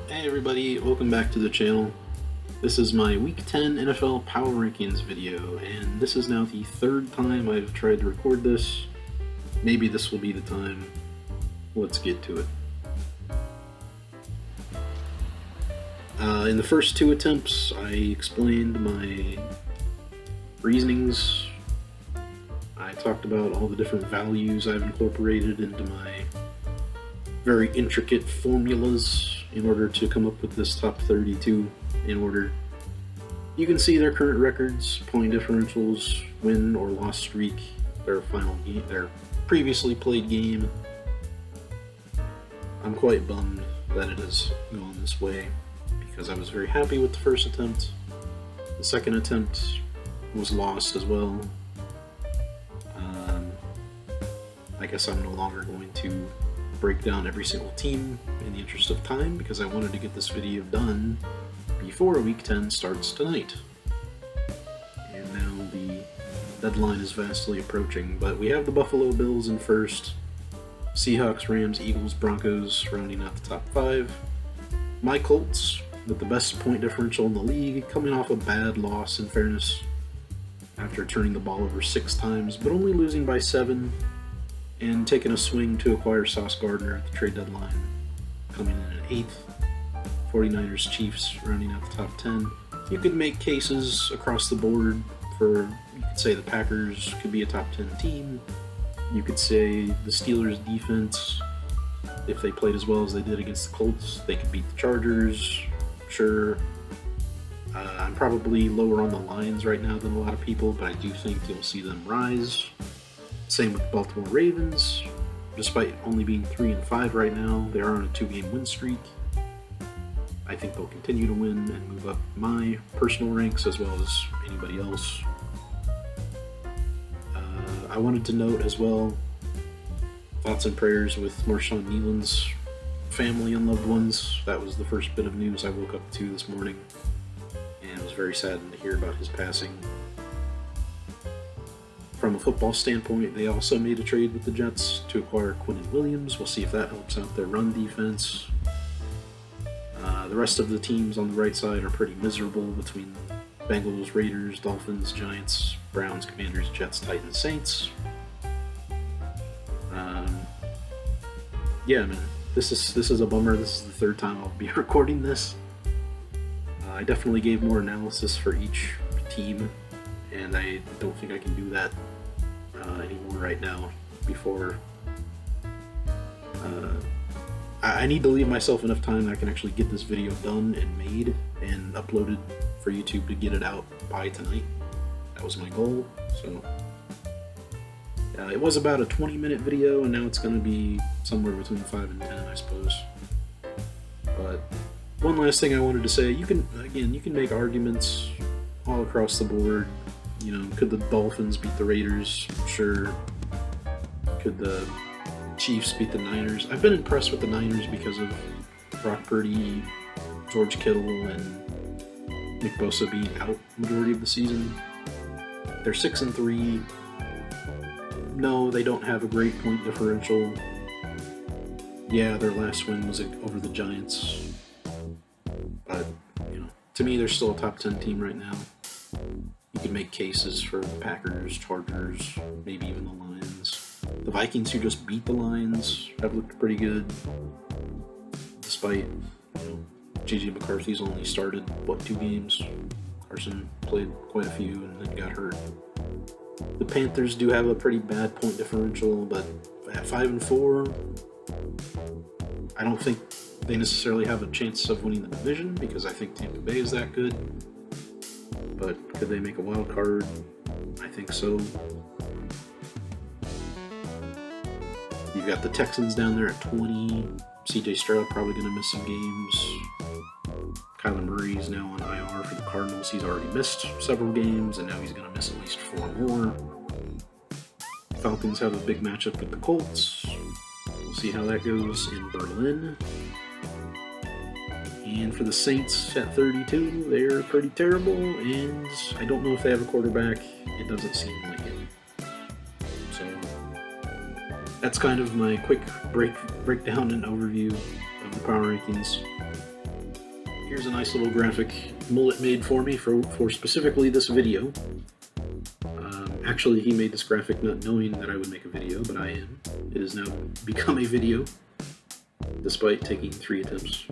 Hey everybody, welcome back to the channel. This is my Week 10 NFL Power Rankings video, and this is now the third time I've tried to record this. Maybe this will be the time. Let's get to it. In the first two attempts, I explained my reasonings. I talked about all the different values I've incorporated into my very intricate formulas in order to come up with this top 32 in order. You can see their current records, point differentials, win or loss streak, their final game, their previously played game. I'm quite bummed that it has gone this way because I was very happy with the first attempt. The second attempt was lost as well. I guess I'm no longer going to break down every single team in the interest of time because I wanted to get this video done before Week 10 starts tonight. And now the deadline is vastly approaching, but we have the Buffalo Bills in first, Seahawks, Rams, Eagles, Broncos rounding out the top 5. My Colts with the best point differential in the league, coming off a bad loss in fairness after turning the ball over 6 times, but only losing by 7. And taking a swing to acquire Sauce Gardner at the trade deadline, coming in at 8th. 49ers, Chiefs rounding out the top 10. You could make cases across the board for, you could say the Packers could be a top 10 team. You could say the Steelers defense, if they played as well as they did against the Colts, they could beat the Chargers, sure. I'm probably lower on the Lions right now than a lot of people, but I do think you'll see them rise. Same with the Baltimore Ravens. Despite only being 3-5 right now, they are on a 2-game win streak. I think they'll continue to win and move up my personal ranks as well as anybody else. I wanted to note as well, thoughts and prayers with Marshawn Kneeland's family and loved ones. That was the first bit of news I woke up to this morning, and was very saddened to hear about his passing. From a football standpoint, they also made a trade with the Jets to acquire Quinnen Williams. We'll see if that helps out their run defense. The rest of the teams on the right side are pretty miserable between Bengals, Raiders, Dolphins, Giants, Browns, Commanders, Jets, Titans, Saints. Yeah, man, this is a bummer. This is the third time I'll be recording this. I definitely gave more analysis for each team, and I don't think I can do that anymore right now. I need to leave myself enough time that I can actually get this video done and made and uploaded for YouTube to get it out by tonight. That was my goal. So it was about a 20-minute video, and now it's going to be somewhere between 5 and 10, I suppose. But one last thing I wanted to say: you can make arguments all across the board. You know, could the Dolphins beat the Raiders? Sure. Could the Chiefs beat the Niners? I've been impressed with the Niners because of Brock Purdy, George Kittle, and Nick Bosa being out majority of the season. They're 6-3. No, they don't have a great point differential. Yeah, their last win was over the Giants. But, you know, to me, they're still a top 10 team right now. You can make cases for the Packers, Chargers, maybe even the Lions. The Vikings, who just beat the Lions, have looked pretty good, despite, you know, J.J. McCarthy's only started, 2 games? Carson played quite a few and then got hurt. The Panthers do have a pretty bad point differential, but at 5-4, I don't think they necessarily have a chance of winning the division because I think Tampa Bay is that good. But could they make a wild card? I think so. You've got the Texans down there at 20. C.J. Stroud probably going to miss some games. Kyler Murray's now on IR for the Cardinals. He's already missed several games, and now he's going to miss at least 4 more. Falcons have a big matchup with the Colts. We'll see how that goes in Berlin. And for the Saints at 32, they're pretty terrible, and I don't know if they have a quarterback. It doesn't seem like it. So that's kind of my quick breakdown and overview of the power rankings. here's a nice little graphic Mullet made for me for specifically this video. Actually, he made this graphic not knowing that I would make a video, but I am. It has now become a video, despite taking 3 attempts.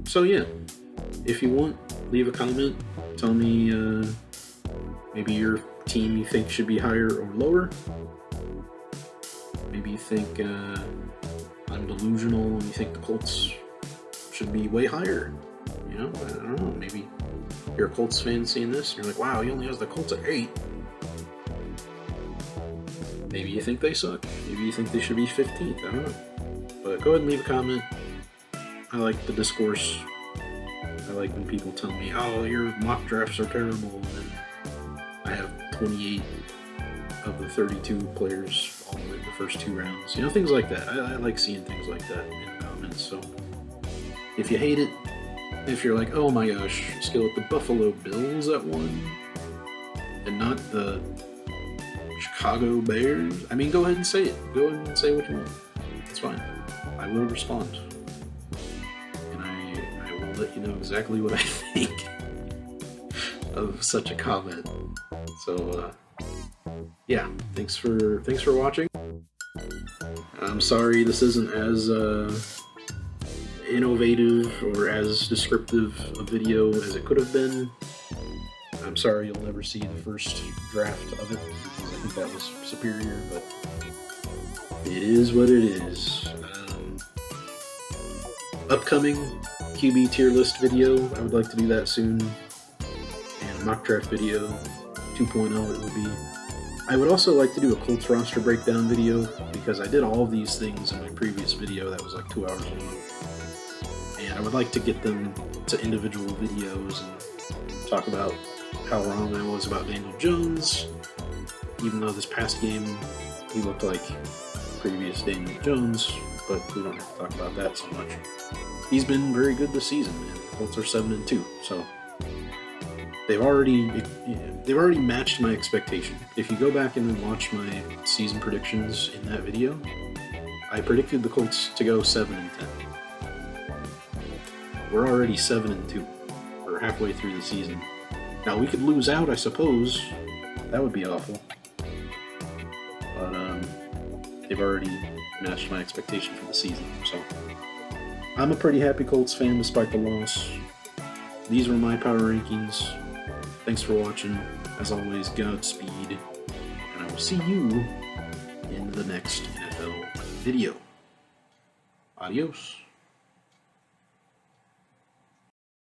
So yeah, if you want, leave a comment. Tell me maybe your team you think should be higher or lower. Maybe you think I'm delusional and you think the Colts should be way higher. You know, I don't know, maybe you're a Colts fan seeing this, and you're like, wow, he only has the Colts at 8. Maybe you think they suck. Maybe you think they should be 15th. I don't know. But go ahead and leave a comment. I like the discourse. I like when people tell me, oh, your mock drafts are terrible, and I have 28 of the 32 players all in the first 2 rounds. You know, things like that. I like seeing things like that in the comments. So if you hate it, if you're like, oh my gosh, still at the Buffalo Bills at 1, and not the Chicago Bears, I mean, go ahead and say it. Go ahead and say what you want. It's fine. I will respond. And I will let you know exactly what I think of such a comment. So, yeah, thanks for watching. I'm sorry this isn't as innovative or as descriptive a video as it could have been. I'm sorry you'll never see the first draft of it, because I think that was superior, but it is what it is. Upcoming QB tier list video, I would like to do that soon, and mock draft video 2.0 it would be. I would also like to do a Colts roster breakdown video, because I did all of these things in my previous video that was like 2 hours long. And I would like to get them to individual videos and talk about how wrong I was about Daniel Jones, even though this past game he looked like previous Daniel Jones, but we don't have to talk about that so much. He's been very good this season, and the Colts are 7-2, so they've already matched my expectation. If you go back and watch my season predictions in that video, I predicted the Colts to go 7-10. We're already 7-2. We're halfway through the season. Now we could lose out, I suppose. That would be awful. But they've already matched my expectation for the season. So I'm a pretty happy Colts fan despite the loss. These were my power rankings. Thanks for watching. As always, Godspeed. And I will see you in the next NFL video. Adios.